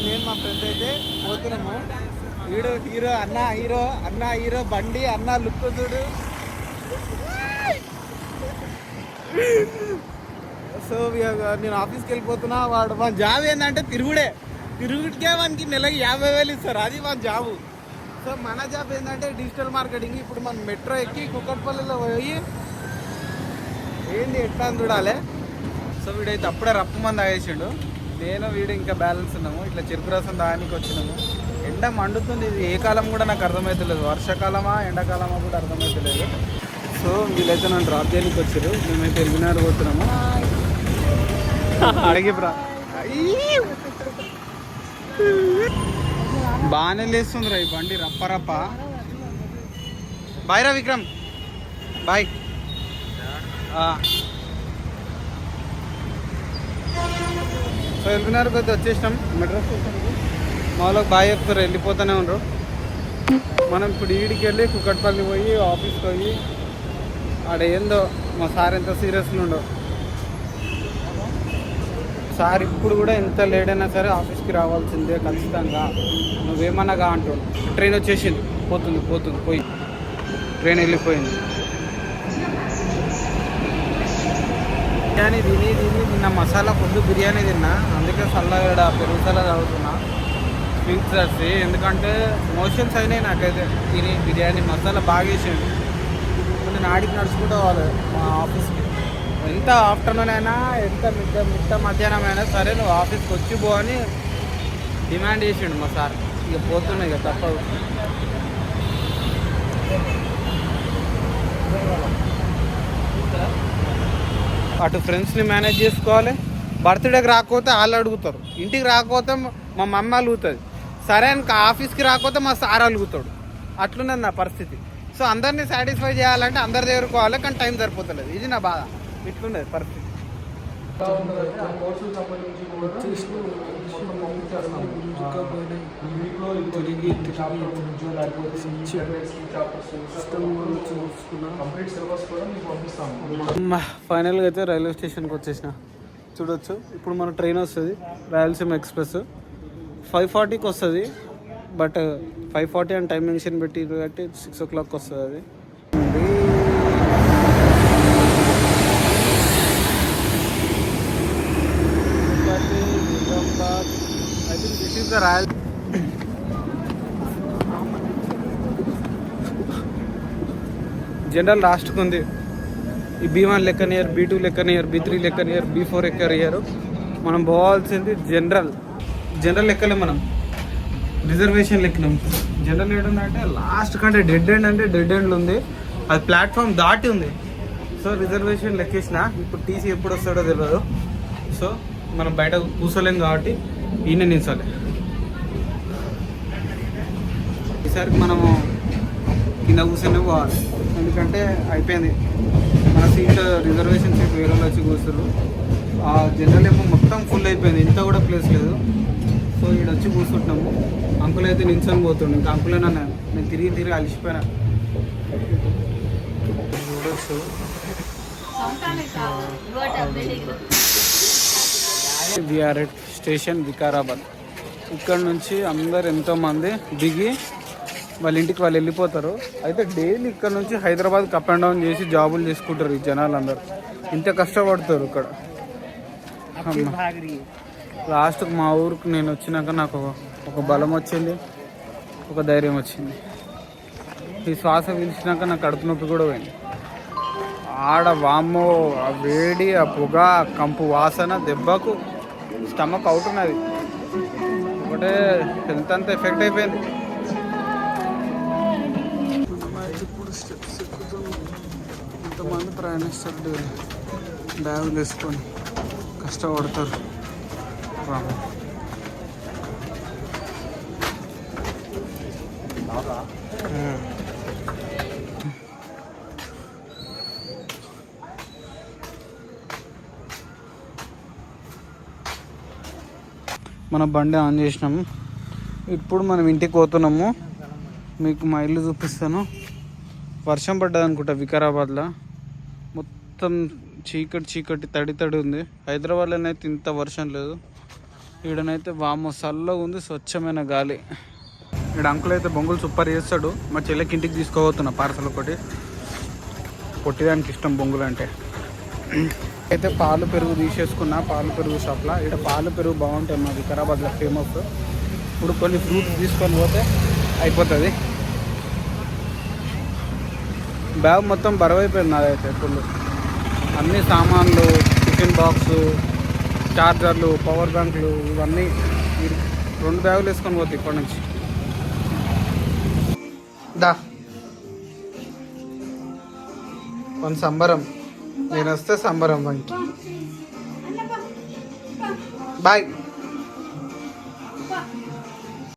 నేను మా ఫ్రెండ్ అయితే పోతున్నాము. హీరో హీరో అన్న హీరో అన్న హీరో బండి అన్న లుక్ చూడు. సో నేను ఆఫీస్కి వెళ్ళిపోతున్నా. వాడు మన జాబ్ ఏంటంటే తిరుగుడికే వానికి నెలకి 50,000 ఇస్తారు, అది మన జాబు. సో మన జాబ్ ఏంటంటే డిజిటల్ మార్కెటింగ్. ఇప్పుడు మనం మెట్రో ఎక్కి కుక్కట్పల్లిలో పోయి ఏంటి ఎట్లా అని చూడాలి. సో వీడైతే అప్పుడే రప్పు మంది తాగేసిండు. నేను వీడు ఇంకా బ్యాలెన్స్ ఉన్నాము. ఇట్లా చెరుకు రసం తాగడానికి వచ్చినాము. ఎండ మండుతుంది. ఇది ఏ కాలం కూడా నాకు అర్థమవుతలేదు, వర్షాకాలమా ఎండాకాలమా కూడా అర్థమవుతలేదు. సో వీళ్ళైతే నన్ను డ్రాప్ చేయడానికి వచ్చారు. మేమైతే ఎల్బినార్ పోతున్నాము. అడిగిరా బాగానే లేస్తుంది రా ఈ బండి రప్ప రప్ప. బాయ్ రా విక్రమ్, బాయ్. సో ఎల్బినార్కి అయితే వచ్చేసినాం మెట్రో స్టేషన్కి. మా వాళ్ళకి బాయ్ చెప్తారు, వెళ్ళిపోతూనే ఉండరు. మనం ఇప్పుడు ఈడికి వెళ్ళి కుక్కట్పల్లి పోయి ఆఫీస్కి పోయి ఆడ ఏందో మా సార్ ఎంత సీరియస్గా ఉండవు. సార్ ఇప్పుడు కూడా ఎంత లేట్ అయినా సరే ఆఫీస్కి రావాల్సిందే ఖచ్చితంగా, నువ్వేమన్నాగా అంటూ. ట్రైన్ వచ్చేసింది, పోయి ట్రైన్ వెళ్ళిపోయింది. బిర్యానీ తిని నిన్న మసాలా ఫుడ్ బిర్యానీ తిన్నా, అందుకే చల్లగా పెరుగు సలా తాగుతున్నా స్వీట్స్ వచ్చి. ఎందుకంటే మోషన్స్ అయినాయి నాకైతే తిని. బిర్యానీ మసాలా బాగా వేసాడు. నేను ఆడికి నడుచుకుంటూ పోవాలి మా ఆఫీస్కి. ఎంత ఆఫ్టర్నూన్ అయినా ఎంత మిట్ట మధ్యాహ్నం అయినా సరే నువ్వు ఆఫీస్కి వచ్చి పో అని డిమాండ్ చేసిండు మా సార్. ఇక పోతున్నాయి ఇక తప్పదు. అటు ఫ్రెండ్స్ని మేనేజ్ చేసుకోవాలి. బర్త్డేకి రాకపోతే వాళ్ళు అడుగుతారు, ఇంటికి రాకపోతే మా మమ్మ అలుగుతుంది, సరే అని ఆఫీస్కి రాకపోతే మా సార్ అలుగుతాడు. అట్లున్నది నా పరిస్థితి. సో అందరినీ సాటిస్ఫై చేయాలంటే అందరి దగ్గరకు పోవాలి, కానీ టైం సరిపోతలేదు. ఇది నా బాధ. ఇట్లుండదు పరిస్థితి. ఫైనల్గా అయితే రైల్వే స్టేషన్కి వచ్చేసిన. చూడొచ్చు ఇప్పుడు మన ట్రైన్ వస్తుంది, రాయలసీమ ఎక్స్ప్రెస్ 5:40కి వస్తుంది. బట్ 5:40 అని టైం మెన్షన్ పెట్టి 6 o'clock వస్తుంది. అది I think this is the royal. General లాస్ట్కి ఉంది. ఈ B1 లెక్కనియర్, B2 లెక్కనియర్, B3 లెక్కనియర్, B4 ఎక్కనియర్. మనం పోవాల్సింది జనరల్ ఎక్కలే, మనం రిజర్వేషన్ లెక్కినాం. జనరల్ ఏంటంటే లాస్ట్ కంటే డెడ్ ఎండ్లో ఉంది. అది ప్లాట్ఫామ్ దాటి ఉంది. సో రిజర్వేషన్ లెక్కేసిన. ఇప్పుడు టీసీ ఎప్పుడు వస్తాడో తెలియదు. సో మనం బయట కూర్చోలేం కాబట్టి ఈయన నిల్చోలే. ఈసారికి మనము కింద కూర్చొని పోవాలి, ఎందుకంటే అయిపోయింది మన సీట్. రిజర్వేషన్ సీట్ వేరే వాళ్ళు వచ్చి కూర్చున్నారు. ఆ జనరల్ ఏమో మొత్తం ఫుల్ అయిపోయింది, ఇంత కూడా ప్లేస్ లేదు. సో ఈడ వచ్చి కూర్చుంటున్నాము. అంకుల్ అయితే నిల్చొని పోతుండే. ఇంకా అంకులేనా, నేను తిరిగి అలిసిపోయినా. చూడొచ్చు విఆర్ ఎట్ స్టేషన్ వికారాబాద్. ఇక్కడ నుంచి అందరు ఎంతోమంది దిగి వాళ్ళ ఇంటికి వాళ్ళు వెళ్ళిపోతారు. అయితే డైలీ ఇక్కడ నుంచి హైదరాబాద్కి అప్ అండ్ డౌన్ చేసి జాబులు చేసుకుంటారు ఈ జనాలు అందరు. ఇంత కష్టపడతారు ఇక్కడ. లాస్ట్కి మా ఊరికి నేను వచ్చినాక నాకు ఒక బలం వచ్చింది, ఒక ధైర్యం వచ్చింది. ఈ శ్వాస పీల్చినాక నాకు కడుపు నొప్పి కూడా పోయింది. ఆడ వామ్మో, ఆ వేడి, ఆ పొగ, ఆ కంపు వాసన దెబ్బకు స్టమక్ అవుట్ ఉన్నది. ఒకటే హెల్త్ అంతా ఎఫెక్ట్ అయిపోయింది. ఇప్పుడు స్టెప్స్ ఎక్కుతున్నాం. ఇంతమంది ప్రయాణిస్తారు బ్యాగులు వేసుకొని కష్టపడతారు. మన బండి ఆన్ చేసినాము. ఇప్పుడు మనం ఇంటికి పోతున్నాము. మీకు మా ఇల్లు చూపిస్తాను. వర్షం పడ్డది అనుకుంటా వికారాబాద్లో. మొత్తం చీకటి తడి ఉంది. హైదరాబాద్లోనైతే ఇంత వర్షం లేదు. ఈడనైతే వామ్మో చల్లగా ఉంది, స్వచ్ఛమైన గాలి. ఈడ అంకుల్ అయితే బొంగులు సూపర్ చేస్తాడు. మా చెల్లెకి ఇంటికి తీసుకోబోతున్నా పార్సల్ ఒకటి. పొట్టిదానికి ఇష్టం బొంగులు అంటే. అయితే పాలు పెరుగు తీసేసుకున్నా పాలు పెరుగు షాప్లో. ఇక్కడ పాలు పెరుగు బాగుంటాయి మా వికారాబాద్లో ఫేమస్. ఇప్పుడు కొన్ని ఫ్రూట్స్ తీసుకొని పోతే అయిపోతుంది. బ్యాగ్ మొత్తం బరువైపోయింది నాదైతే ఫుల్. అన్ని సామాన్లు, టిఫిన్ బాక్సు, చార్జర్లు, పవర్ బ్యాంకులు ఇవన్నీ 2 బ్యాగులు వేసుకొని పోతాయి ఇప్పటి నుంచి. దా కొంత సంబరం, నేను వస్తే సంబరం. బాయ్.